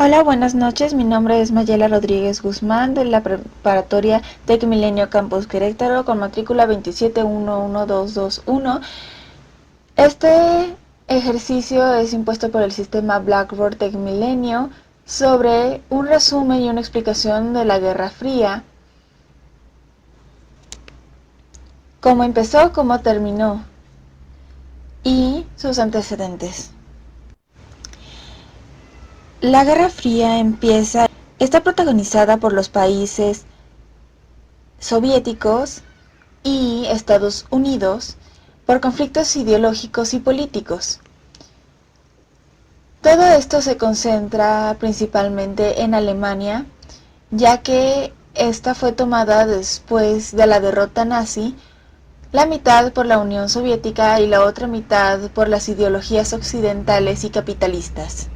Hola, buenas noches. Mi nombre es Mayela Rodríguez Guzmán de la preparatoria Tec Milenio Campus Querétaro con matrícula 2711221. Este ejercicio es impuesto por el sistema Blackboard Tec Milenio sobre un resumen y una explicación de la Guerra Fría, cómo empezó, cómo terminó y sus antecedentes. La Guerra Fría está protagonizada por los países soviéticos y Estados Unidos por conflictos ideológicos y políticos. Todo esto se concentra principalmente en Alemania, ya que esta fue tomada después de la derrota nazi, la mitad por la Unión Soviética y la otra mitad por las ideologías occidentales y capitalistas.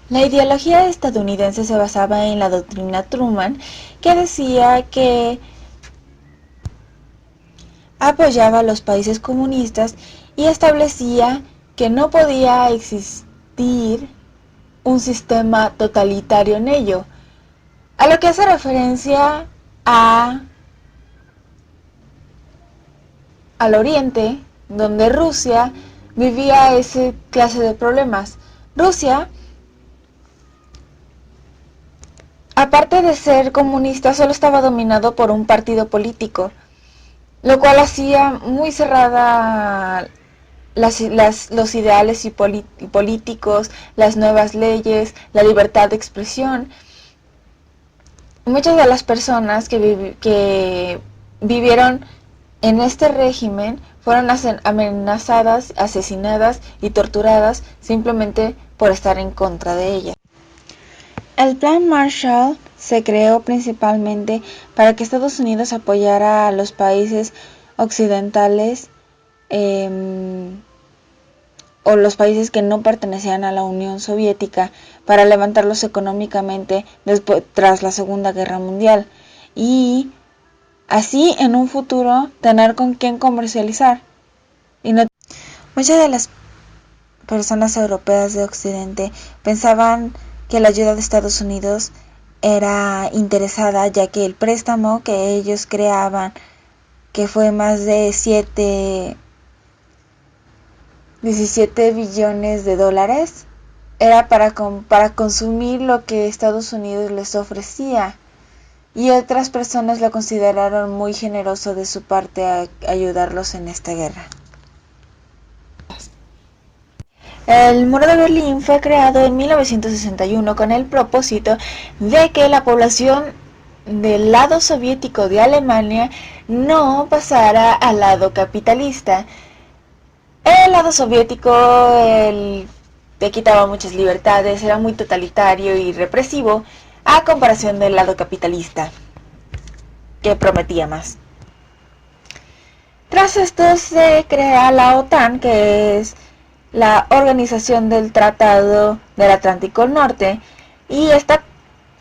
La ideología estadounidense se basaba en la doctrina Truman, que decía que apoyaba a los países comunistas y establecía que no podía existir un sistema totalitario en ello, a lo que hace referencia al Oriente, donde Rusia vivía ese clase de problemas. Rusia, aparte de ser comunista, solo estaba dominado por un partido político, lo cual hacía muy cerrada los ideales políticos, las nuevas leyes, la libertad de expresión. Muchas de las personas que vivieron en este régimen fueron amenazadas, asesinadas y torturadas simplemente por estar en contra de ella. El Plan Marshall se creó principalmente para que Estados Unidos apoyara a los países occidentales o los países que no pertenecían a la Unión Soviética para levantarlos económicamente tras la Segunda Guerra Mundial y así en un futuro tener con quién comercializar. Muchas de las personas europeas de Occidente pensaban que la ayuda de Estados Unidos era interesada, ya que el préstamo que ellos creaban, que fue más de 17 billones de dólares, era para consumir lo que Estados Unidos les ofrecía, y otras personas lo consideraron muy generoso de su parte a ayudarlos en esta guerra. El muro de Berlín fue creado en 1961 con el propósito de que la población del lado soviético de Alemania no pasara al lado capitalista. El lado soviético te quitaba muchas libertades, era muy totalitario y represivo a comparación del lado capitalista, que prometía más. Tras esto se crea la OTAN, que es la Organización del Tratado del Atlántico Norte, y está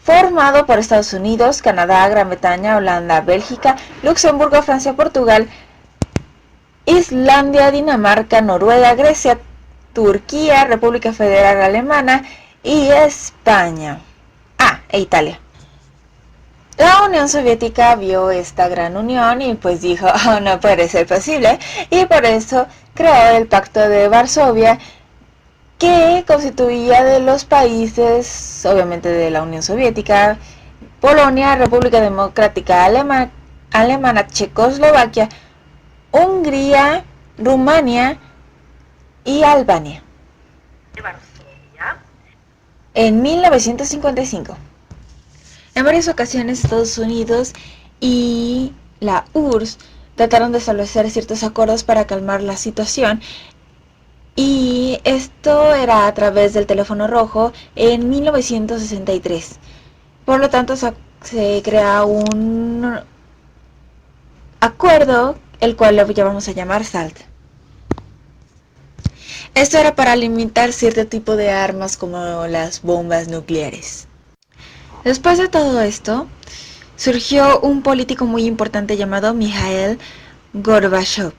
formado por Estados Unidos, Canadá, Gran Bretaña, Holanda, Bélgica, Luxemburgo, Francia, Portugal, Islandia, Dinamarca, Noruega, Grecia, Turquía, República Federal Alemana y España. E Italia. La Unión Soviética vio esta gran unión y pues dijo, no puede ser posible, y por eso creó el Pacto de Varsovia, que constituía de los países, obviamente de la Unión Soviética, Polonia, República Democrática Alemana, Checoslovaquia, Hungría, Rumania y Albania. En 1955. En varias ocasiones Estados Unidos y la URSS trataron de establecer ciertos acuerdos para calmar la situación, y esto era a través del teléfono rojo en 1963. Por lo tanto se crea un acuerdo, el cual lo vamos a llamar SALT. Esto era para limitar cierto tipo de armas como las bombas nucleares. Después de todo esto, surgió un político muy importante llamado Mikhail Gorbachev.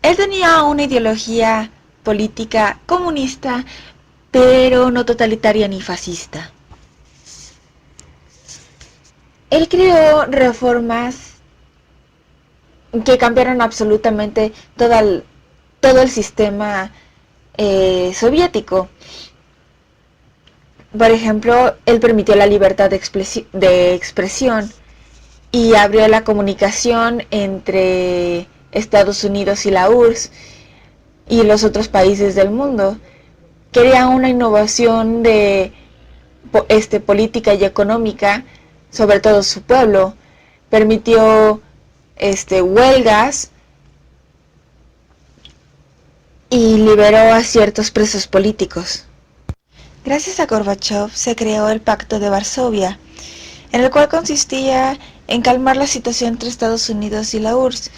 Él tenía una ideología política comunista, pero no totalitaria ni fascista. Él creó reformas que cambiaron absolutamente todo el sistema soviético. Por ejemplo, él permitió la libertad de expresión y abrió la comunicación entre Estados Unidos y la URSS y los otros países del mundo. Quería una innovación de política y económica, sobre todo su pueblo. Permitió huelgas y liberó a ciertos presos políticos. Gracias a Gorbachev se creó el Pacto de Varsovia, en el cual consistía en calmar la situación entre Estados Unidos y la URSS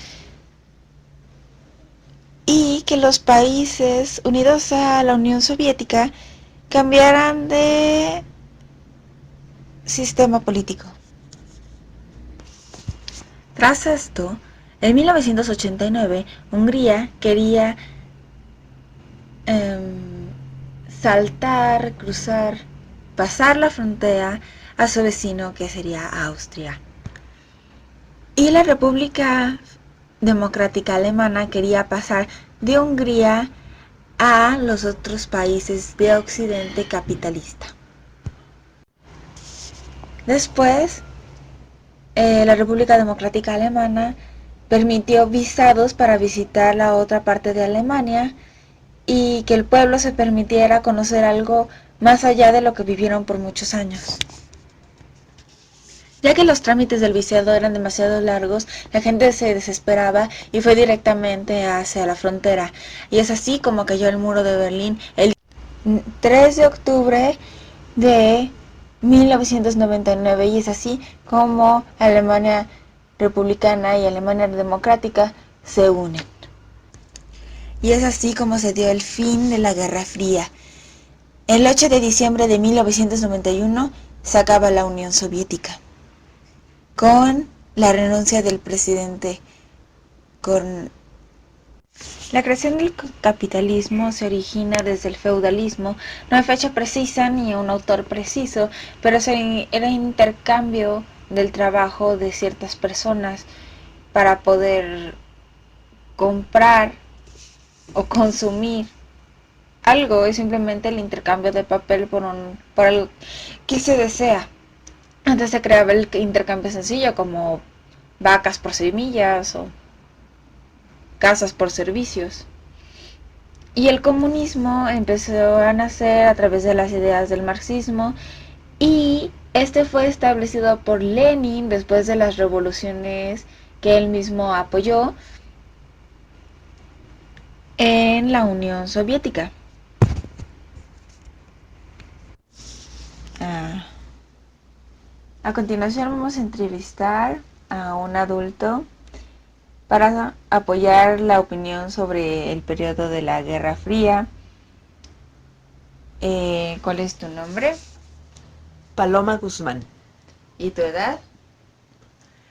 y que los países unidos a la Unión Soviética cambiaran de sistema político. Tras esto, en 1989, Hungría quería cruzar, pasar la frontera a su vecino, que sería Austria. Y la República Democrática Alemana quería pasar de Hungría a los otros países de Occidente capitalista. Después, la República Democrática Alemana permitió visados para visitar la otra parte de Alemania y que el pueblo se permitiera conocer algo más allá de lo que vivieron por muchos años. Ya que los trámites del visado eran demasiado largos, la gente se desesperaba y fue directamente hacia la frontera. Y es así como cayó el muro de Berlín el 3 de octubre de 1999, y es así como Alemania republicana y Alemania democrática se unen. Y es así como se dio el fin de la Guerra Fría. El 8 de diciembre de 1991 se acaba la Unión Soviética, con la renuncia del presidente. La creación del capitalismo se origina desde el feudalismo. No hay fecha precisa ni un autor preciso, pero era intercambio del trabajo de ciertas personas para poder comprar o consumir algo. Es simplemente el intercambio de papel por algo que se desea. Antes se creaba el intercambio sencillo, como vacas por semillas o casas por servicios. Y el comunismo empezó a nacer a través de las ideas del marxismo, y este fue establecido por Lenin después de las revoluciones que él mismo apoyó en la Unión Soviética. A continuación vamos a entrevistar a un adulto para apoyar la opinión sobre el periodo de la Guerra Fría. ¿Cuál es tu nombre? Paloma Guzmán. ¿Y tu edad?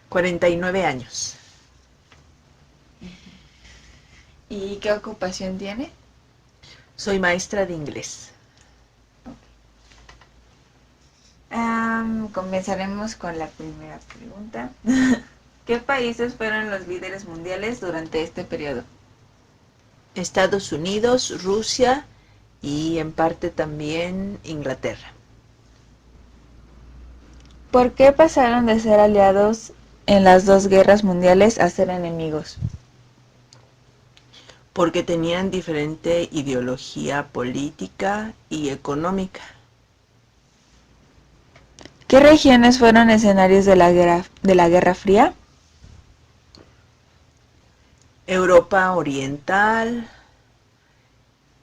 49 años. ¿Y qué ocupación tiene? Soy maestra de inglés. Comenzaremos con la primera pregunta. ¿Qué países fueron los líderes mundiales durante este periodo? Estados Unidos, Rusia y en parte también Inglaterra. ¿Por qué pasaron de ser aliados en las dos guerras mundiales a ser enemigos? Porque tenían diferente ideología política y económica. ¿Qué regiones fueron escenarios de la Guerra Fría? Europa Oriental,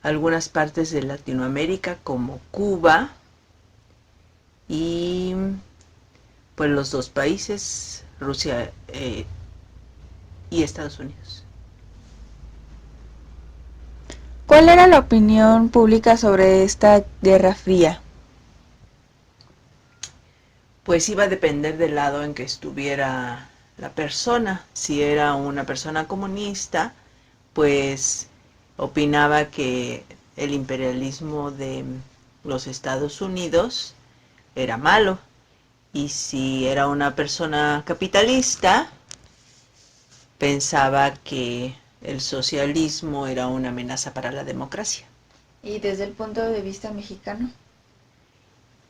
algunas partes de Latinoamérica como Cuba y pues los dos países, Rusia y Estados Unidos. ¿Cuál era la opinión pública sobre esta Guerra Fría? Pues iba a depender del lado en que estuviera la persona. Si era una persona comunista, pues opinaba que el imperialismo de los Estados Unidos era malo. Y si era una persona capitalista, pensaba que el socialismo era una amenaza para la democracia. ¿Y desde el punto de vista mexicano?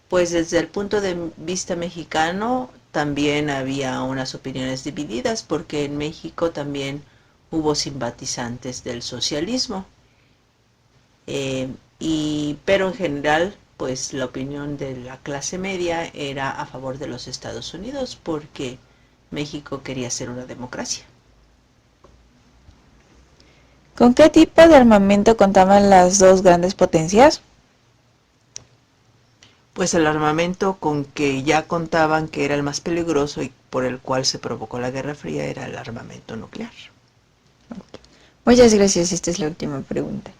Pues desde el punto de vista mexicano también había unas opiniones divididas porque en México también hubo simpatizantes del socialismo. Pero en general, pues la opinión de la clase media era a favor de los Estados Unidos porque México quería ser una democracia. ¿Con qué tipo de armamento contaban las dos grandes potencias? Pues el armamento con que ya contaban que era el más peligroso y por el cual se provocó la Guerra Fría era el armamento nuclear. Muchas gracias, esta es la última pregunta.